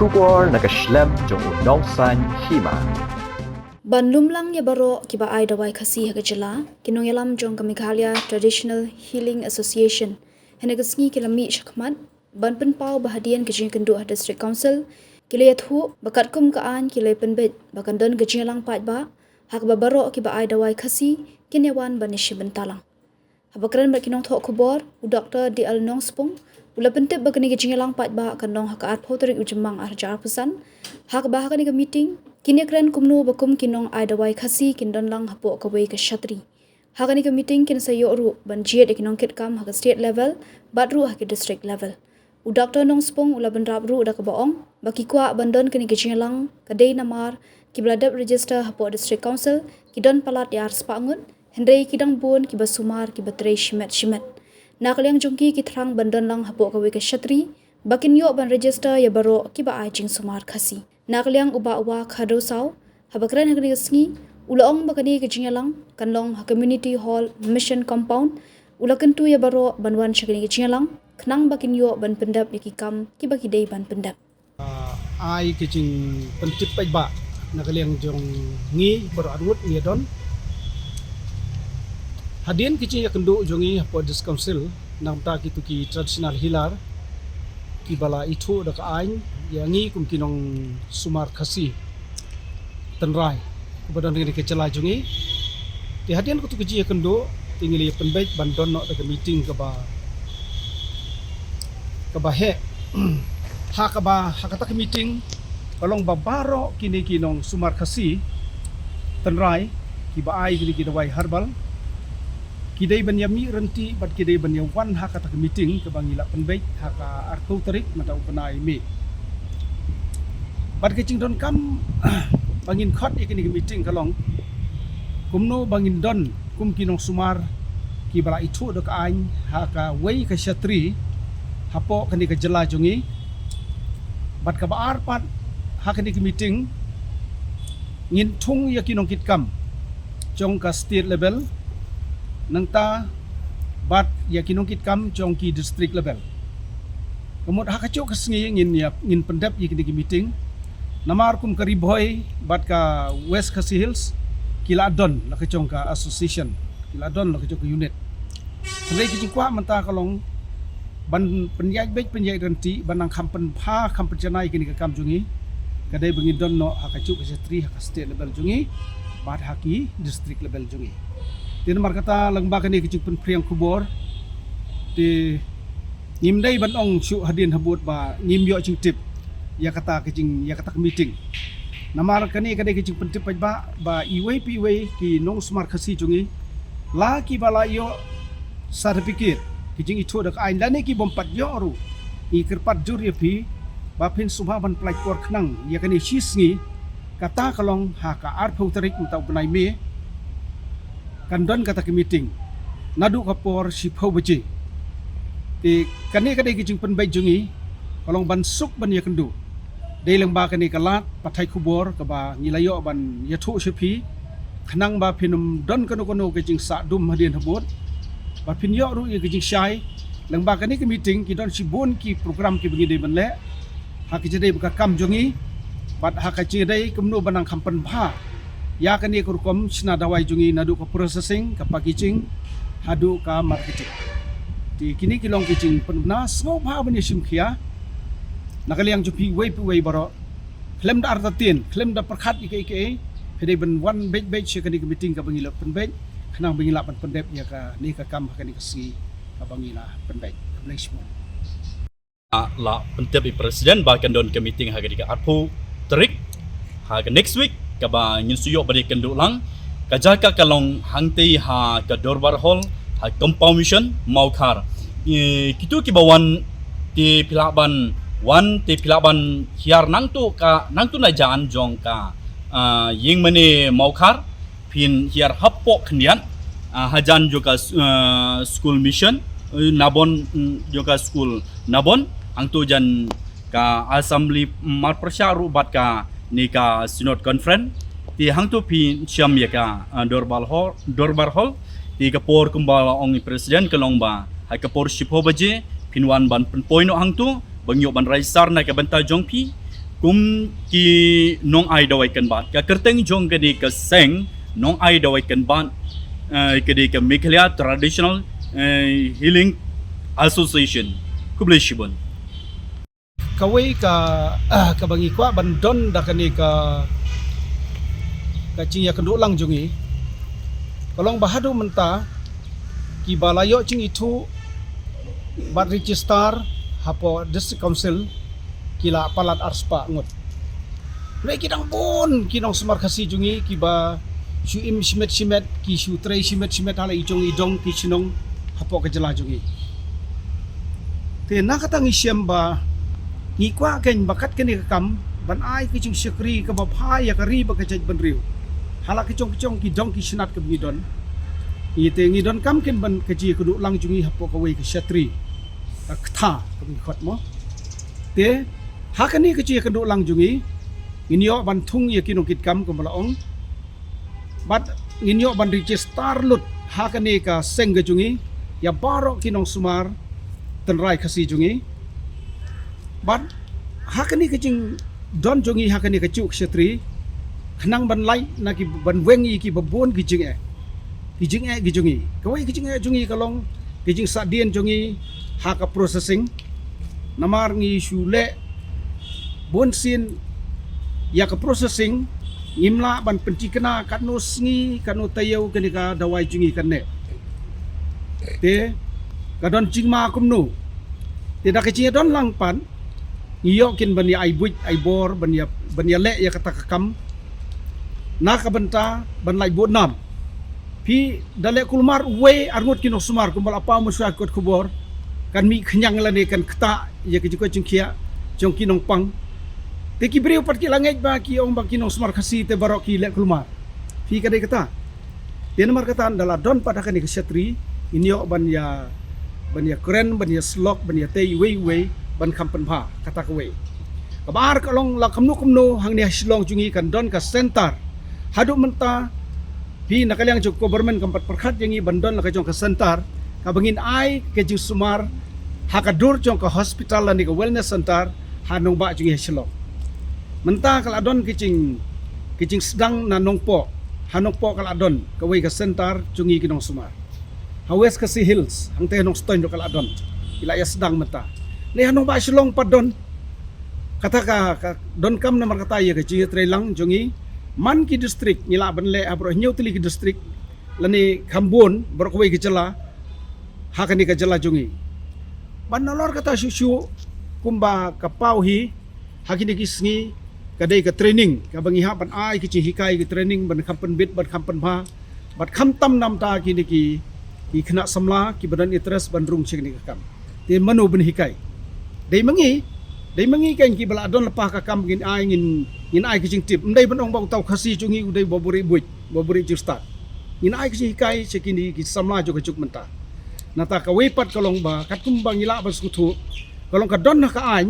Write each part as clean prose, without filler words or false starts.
Shubor nakaslem jong unongsan hima. Ban lumlang ya baro kiba ai dawai khasi ha gajala kinong yalam jong Meghalaya Traditional Healing Association henagasngi kilami shakmat ban penpau bahadian gajing kendu district council kilay athu bakat kum kaan kilay penbet bakan don gajing lang pat ba hak babaro kiba ai dawai khasi kinyawan banishi bentalang habakran ba kinong tho kubor u Dr. D.L. Nongspong ula pentep bagani gajing lang pat ba kanong hakaat potering ujemang arjar pesan hak ba hakani ka meeting kini keren kumnu bakum kinong ai dawai khasi kindon lang hapo kawai ka shatri hakani ka meeting kin sayo ru ban jiet kinong kit kam ha state level badru ha district level u Dr. Nongspong ula ban rab ru da ka baong baki kwa bandon kini gajing lang kadai namar kibladap register hapo district council kidon palat yar spangun hendai kidang bun kibasumar kibatrei shimet nakaliang jongki kithrang bandon lang hapo kawai ka shatri bakin yo ban register ya baro kiba ai jing sumar khasi nakaliang uba khado saw habakran hagni sngi ulaong bakani gijingalang kanlong ha community hall mission compound ulakan tu ya baro banwan shagni gijingalang khnang bakin yo ban pendap yaki kam kibaki dei ban pendap ai kijing pentip pai ba nakaliang jong ngi baro arut ni don hadien kijing yakendu jongi po dis council namta ki traditional healer kibala itu dak ain yangi kum kinong sumar khasi tenrai kebadan dengan kecela jungi ti hadian kutu keji kendo tingili penbaik bandon no dak meeting ke he ha kata ke meeting kalong babaro kini kinong sumar khasi tenrai kiba ai kini kidawai herbal kidai banyami renti bat kidai banya wan ha kata ke meeting ke bangila penbaik ha ka artu tarik mata upanai mi bat kecing don kam bangin khot ikini meeting kalong kumno bangin don kum kinong sumar ki bala itu dok ain ha ka wei ka shatri hapo kani ka jela jungi bat ka baar pat ha kani meeting ngin thung ya kinong kitkam jong ka state level nangta bat ya kinong kitkam jong ki district level kemud ha ka chok sngi ngin pendap ikini meeting namar kum kariboy bat ka West Khasi Hills kiladon la kecong ka association kiladon la kecong ka unit sedai kecing kwa menta kalong ban penjai renti banang kampen pha kampen janai kini ka kam jungi kadai bengin don no hakacu ka setri hak state level jungi bat haki district level jungi tin mar kata lengba kani kecing pen priang kubor di ngimdai ban ong su hadin habut ba ngim yo cing tip ya kata meeting namar kani kadai kecing pentip ba iwei ki nong smart khasi jungi la ki bala yo certificate kecing itu dak ain dan ki bompat yo ru i kerpat jur ya pi ba pin subha ban plai kor khnang ya kani shisngi kata kalong ha ka art tarik utau benai me kandon kata ke meeting nadu kapor shipho beje ti kani kadai kecing penbai jungi kalong ban suk ban ya kendu dei lengba kani kalat pathai kubor ka ba ngilayo ban yathu shepi khnang ba phinum don kono ke jing sa dum hadien habot ba phin yo ru ye ke jing shai lengba kani ke meeting ki don sibun ki program ki bengi dei ban le ha ki jadei ba kam jongi bat ha ka jadei kemnu banang kampen bha ya kani kurkom sna dawai jongi nadu ka processing ka packaging hadu ka marketing ti kini kilong ki jing penna smo bha ban sim khia nakaliang jupi wei baro klem da artatin klem da perkhat ike pedai ben one bej sekali meeting ka bangila penbej khnang bangila pendep ya ka ni ka kam ka ni kasi ka bangila penbej blessmo la pendep presiden ba kan don ke meeting ha ka arpu terik ha ka next week ka ba ngin suyo ba kan do lang ka jaka kalong hangti ha ka dorbar hall ha compound mission maukhar kitu ki bawan ti pilaban wan te pilaban hiar nang tu na jan jong ka ying mane maukhar pin hiar happo khnian hajan joka school mission nabon joka school nabon ang tu jan ka assembly mar prasyaru bat ka ni ka synod conference ti hang tu pin siam ya ka dorbar hall ti ka por kumbala ong presiden kalong ba ha ka por shipho baje pinwan ban poino hang tu bangyo ban raisar na ka banta jongpi kum ki nong ai dawai kan bat ka kerteng jong kadi ka seng nong ai dawai kan bat kadi ka Meghalaya Traditional Healing Association kubleshibon kawai ka bangi kwa bandon da kani ka cing ya kenduk lang jungi kalong bahadu menta ki balayo cing itu bat register hapo district council kila palat arspa ngot lei kidang pun kinong semar kasi jungi kiba shu im simet ki shu trei simet hala idong ki sinong hapo kejela jungi te na katang isyam ba ngikwa ken bakat keni kam ban ai ki chung syakri ka ba phai ya kari ba ka jaj ban riu hala ki chong ki dong ki sinat ka ngidon ite ngidon kam ken ban kaji kudu lang jungi hapo ka wei ka syatri ka tha ka khot mo te hakani kecil keduk lang jungi nginyo ban thung ye kinong kit kam ko malaong bat nginyo ban register lut hakani ka seng ge jungi ya baro kinong sumar tenrai khasi jungi bat hakani kecing don jungi hakani ka chuk kshetri khnang ban lai na ki ban wengi ki babon gi jing gi jungi kawai gi jungi kalong gi jing sadien jungi haka processing namar ngi shule bonsin ya ke processing imla ban pentikena kanu sngi kanu tayau kenika dawai jungi kanne te kadon jingma kumnu te dak ci don lang pan ngiyo kin ban ya ai buj ai bor ban ya le ya kata kam na ka benta ban lai bonam pi dale kulmar we arngut kino sumar kumbal apa musuh kot kubor kan mi kenyang lane kan keta ya ke jiko jingkia jong kinong pang te ki beriu pat ki langej ba ki ong ba kinong smar khasi te barok ki lek kulmar fi kadai kata te nomor kata andala don pada kan ni ksatri inyo ban ya keren ban ya slok ban ya te wei ban kampen pha kata ka wei kabar kalong la kamnu hang ni hasilong jungi kan don ka center hadu menta pi nakalyang jok government kampat perkhat yangi bandon la ka jong ka center ka bangin ai ke ju sumar hakadur jong ka hospital la ni ka wellness center hanong ba jungi hasilong menta kaladon kicing sedang nanong po hanong po kaladon kawai ka center jungi kinong sumar hawes ka si hills hang te nong stoin do kaladon ila ya sedang menta le hanong ba silong padon kata ka don kam na markata ya ka ji trelang jungi man ki district nila banle abro nyutli ki district lani khambon bro kawai ki jala hakani ka jala jungi banolor kata susu kumba kapau hi hakini ki sngi kadai ka training ka bangi ha ban ai ki chi hikai ki training ban kampen bit ban kampen pha bat kham tam nam ta ki ni ki khna samla ki badan interest ban rung ching ni ka kam te manu ban hikai dei mangi kan ki bala don lepa ka kam gin ai ngin ai ki ching tip ndai ban ong bang tau khasi chungi udai boburi justat ngin ai ki chi hikai chekini ki samla jo ka juk menta nata ka wepat kalong ba katum bang ila ban skutu kalong ka don ka ai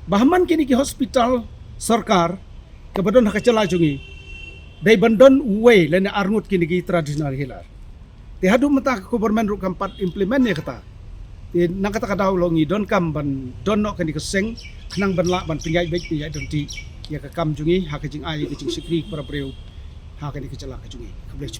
bahaman kini ki hospital sarkar kabadon hakachala jungi dai bandon uwe lene arngut kini ki tradisional hilar te hadu mata government ru kampat implement ne kata te nang kata kadaw longi don kam ban don no kani keseng khnang ban la ban pinjai bek pinjai donti ya ka kam jungi hakajing ai ki jing sikri para breu hakani kachala ka jungi kablech